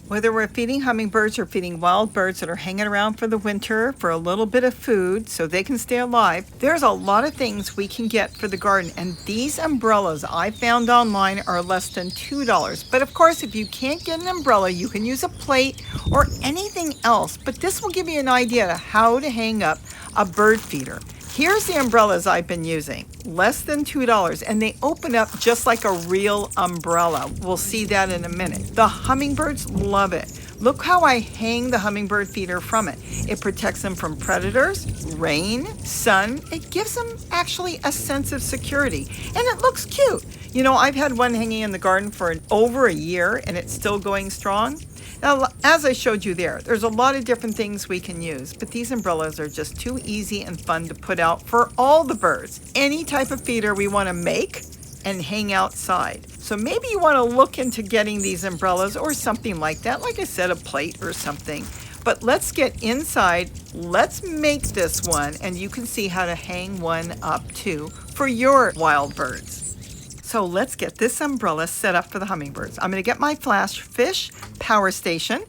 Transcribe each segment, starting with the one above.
Whether we're feeding hummingbirds or feeding wild birds that are hanging around for the winter for a little bit of food so they can stay alive, there's a lot of things we can get for the garden. And these umbrellas I found online are less than $2. But of course, if you can't get an umbrella, you can use a plate or anything else. But this will give you an idea of how to hang up a bird feeder. Here's the umbrellas I've been using, less than $2, and they open up just like a real umbrella. We'll see that in a minute. The hummingbirds love it. Look how I hang the hummingbird feeder from it. It protects them from predators, rain, sun. It gives them actually a sense of security, and it looks cute. You know, I've had one hanging in the garden for over a year, and it's still going strong. Now, as I showed you there's a lot of different things we can use, but these umbrellas are just too easy and fun to put out for all the birds. Any type of feeder we want to make and hang outside. So maybe you want to look into getting these umbrellas or something like that, like I said, a plate or something. But let's get inside, let's make this one, and you can see how to hang one up too for your wild birds. So let's get this umbrella set up for the hummingbirds. I'm going to get my flash fish power station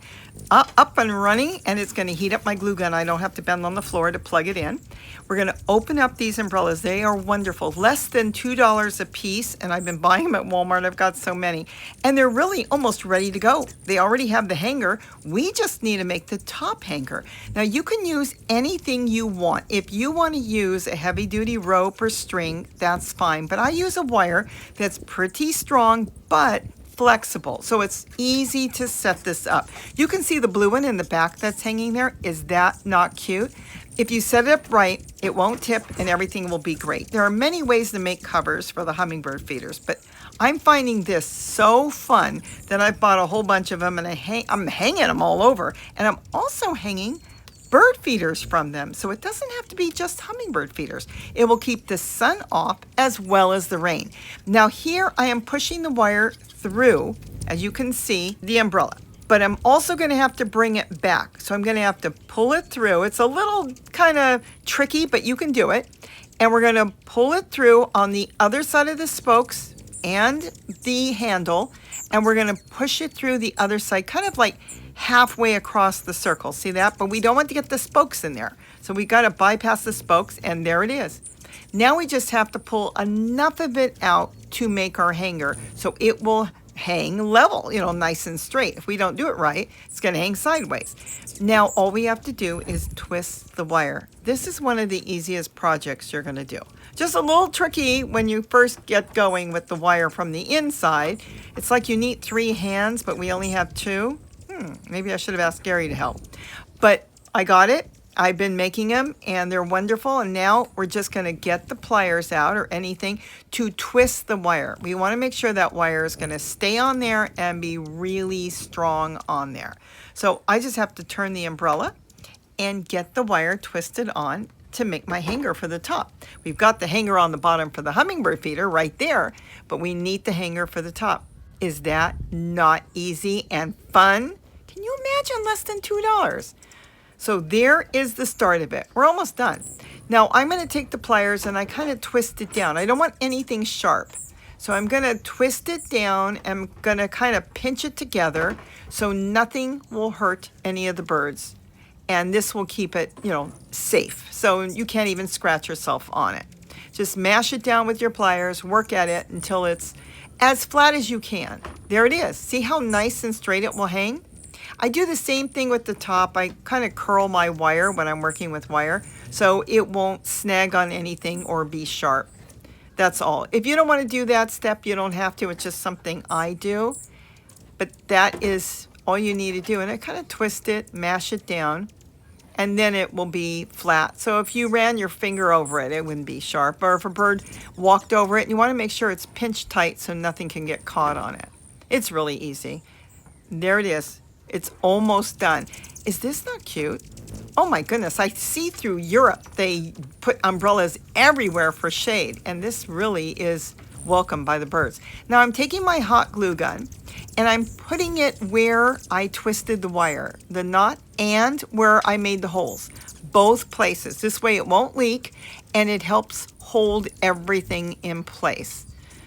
up and running, and it's going to heat up my glue gun. I don't have to bend on the floor to plug it in. We're going to open up these umbrellas. They are wonderful, less than $2 a piece, and I've been buying them at Walmart. I've got so many, and they're really almost ready to go. They already have the hanger. We just need to make the top hanger. Now you can use anything you want. If you want to use a heavy-duty rope or string, that's fine, but I use a wire that's pretty strong but flexible, so it's easy to set this up. You can see the blue one in the back that's hanging there. Is that not cute? If you set it up right, it won't tip and everything will be great. There are many ways to make covers for the hummingbird feeders, but I'm finding this so fun that I've bought a whole bunch of them, and I'm hanging them all over, and I'm also hanging bird feeders from them, so it doesn't have to be just hummingbird feeders. It will keep the sun off as well as the rain. Now here I am pushing the wire through, as you can see, the umbrella, but I'm also going to have to bring it back, so I'm going to have to pull it through. It's a little kind of tricky, but you can do it, and we're going to pull it through on the other side of the spokes and the handle, and we're going to push it through the other side, kind of like halfway across the circle. See that? But we don't want to get the spokes in there, so we got to bypass the spokes, and there it is. Now we just have to pull enough of it out to make our hanger so it will hang level, you know, nice and straight. If we don't do it right, it's going to hang sideways. Now all we have to do is twist the wire. This is one of the easiest projects you're going to do. Just a little tricky when you first get going with the wire from the inside. It's like you need 3 hands, but we only have 2. Maybe I should have asked Gary to help. But I got it. I've been making them, and they're wonderful. And now we're just going to get the pliers out or anything to twist the wire. We want to make sure that wire is going to stay on there and be really strong on there. So I just have to turn the umbrella and get the wire twisted on to make my hanger for the top. We've got the hanger on the bottom for the hummingbird feeder right there, but we need the hanger for the top. Is that not easy and fun? Can you imagine less than $2? So there is the start of it. We're almost done. Now I'm going to take the pliers and I kind of twist it down. I don't want anything sharp. So I'm going to twist it down. I'm going to kind of pinch it together so nothing will hurt any of the birds. And this will keep it, you know, safe. So you can't even scratch yourself on it. Just mash it down with your pliers, work at it until it's as flat as you can. There it is. See how nice and straight it will hang? I do the same thing with the top. I kind of curl my wire when I'm working with wire so it won't snag on anything or be sharp. That's all. If you don't want to do that step, you don't have to. It's just something I do. But that is all you need to do. And I kind of twist it, mash it down, and then it will be flat. So if you ran your finger over it, it wouldn't be sharp. Or if a bird walked over it, you want to make sure it's pinched tight so nothing can get caught on it. It's really easy. There it is. It's almost done. Is this not cute? Oh my goodness, I see through Europe they put umbrellas everywhere for shade, and this really is welcomed by the birds. Now I'm taking my hot glue gun and I'm putting it where I twisted the wire, the knot, and where I made the holes, both places. This way it won't leak and it helps hold everything in place.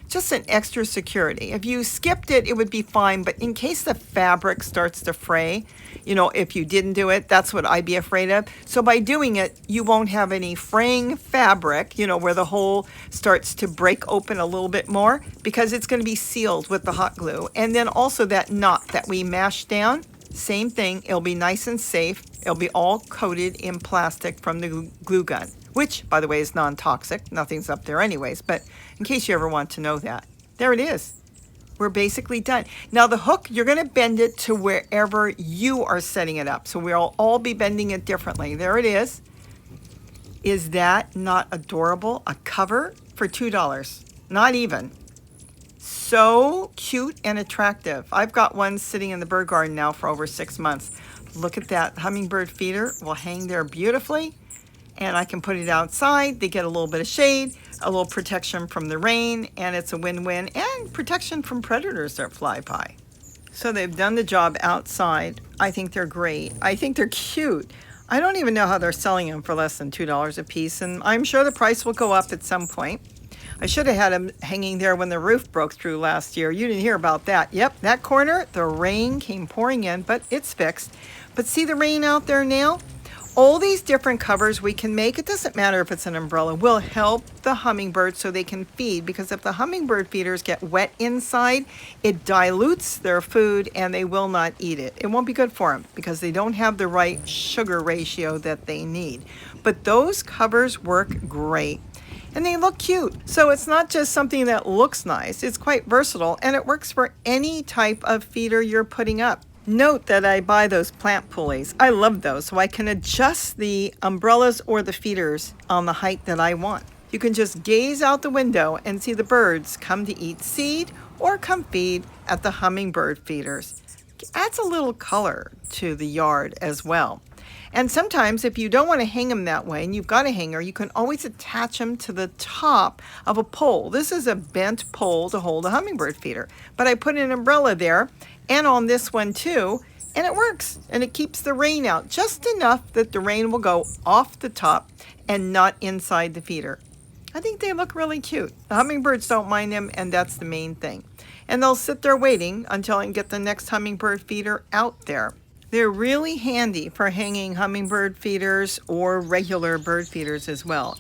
just an extra security. If you skipped it, it would be fine, but in case the fabric starts to fray, if you didn't do it, that's what I'd be afraid of. So by doing it, you won't have any fraying fabric, where the hole starts to break open a little bit more, because it's going to be sealed with the hot glue. And then also that knot that we mashed down, same thing, it'll be nice and safe. It'll be all coated in plastic from the glue gun, which, by the way, is non-toxic. Nothing's up there anyways, but in case you ever want to know that. There it is. We're basically done. Now the hook, you're going to bend it to wherever you are setting it up. So we'll all be bending it differently. There it is. Is that not adorable? A cover for $2. Not even. So cute and attractive. I've got one sitting in the bird garden now for over 6 months. Look at that hummingbird feeder. Will hang there beautifully. And I can put it outside. They get a little bit of shade, a little protection from the rain, and it's a win-win, and protection from predators that fly by. So they've done the job outside. I think they're great. I think they're cute. I don't even know how they're selling them for less than $2 a piece, and I'm sure the price will go up at some point. I should have had them hanging there when the roof broke through last year. You didn't hear about that. Yep, that corner, the rain came pouring in, but it's fixed. But see the rain out there now? All these different covers we can make, it doesn't matter if it's an umbrella, will help the hummingbirds so they can feed, because if the hummingbird feeders get wet inside, it dilutes their food and they will not eat it. It won't be good for them because they don't have the right sugar ratio that they need. But those covers work great. And they look cute. So it's not just something that looks nice, it's quite versatile, and it works for any type of feeder you're putting up. Note that I buy those plant pulleys. I love those, so I can adjust the umbrellas or the feeders on the height that I want. You can just gaze out the window and see the birds come to eat seed or come feed at the hummingbird feeders. It adds a little color to the yard as well. And sometimes if you don't want to hang them that way and you've got a hanger, you can always attach them to the top of a pole. This is a bent pole to hold a hummingbird feeder, but I put an umbrella there and on this one too, and it works, and it keeps the rain out just enough that the rain will go off the top and not inside the feeder. I think they look really cute. The hummingbirds don't mind them, and that's the main thing. And they'll sit there waiting until I can get the next hummingbird feeder out there. They're really handy for hanging hummingbird feeders or regular bird feeders as well.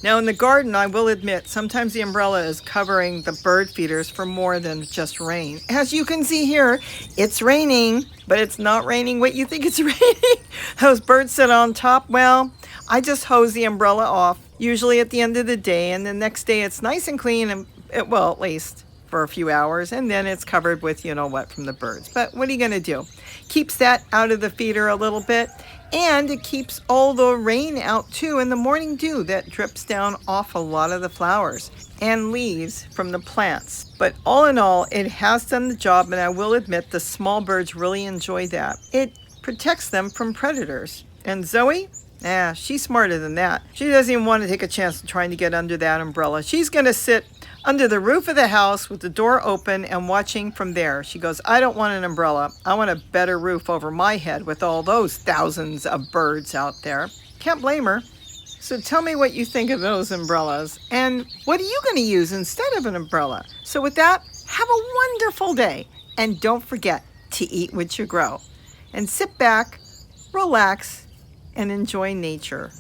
Now in the garden, I will admit, sometimes the umbrella is covering the bird feeders for more than just rain. As you can see here, it's raining, but it's not raining what you think it's raining. Those birds sit on top. Well, I just hose the umbrella off, usually at the end of the day, and the next day it's nice and clean, and well, at least for a few hours, and then it's covered with what from the birds. But what are you going to do? Keeps that out of the feeder a little bit, and it keeps all the rain out too, and the morning dew that drips down off a lot of the flowers and leaves from the plants. But all in all, it has done the job, and I will admit the small birds really enjoy that. It protects them from predators. And Zoe? She's smarter than that. She doesn't even want to take a chance of trying to get under that umbrella. She's going to sit under the roof of the house with the door open and watching from there. She goes, I don't want an umbrella. I want a better roof over my head with all those thousands of birds out there. Can't blame her. So tell me what you think of those umbrellas, and what are you going to use instead of an umbrella? So with that, have a wonderful day, and don't forget to eat what you grow. And sit back, relax, and enjoy nature.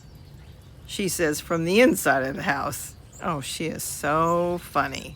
She says from the inside of the house. Oh, she is so funny.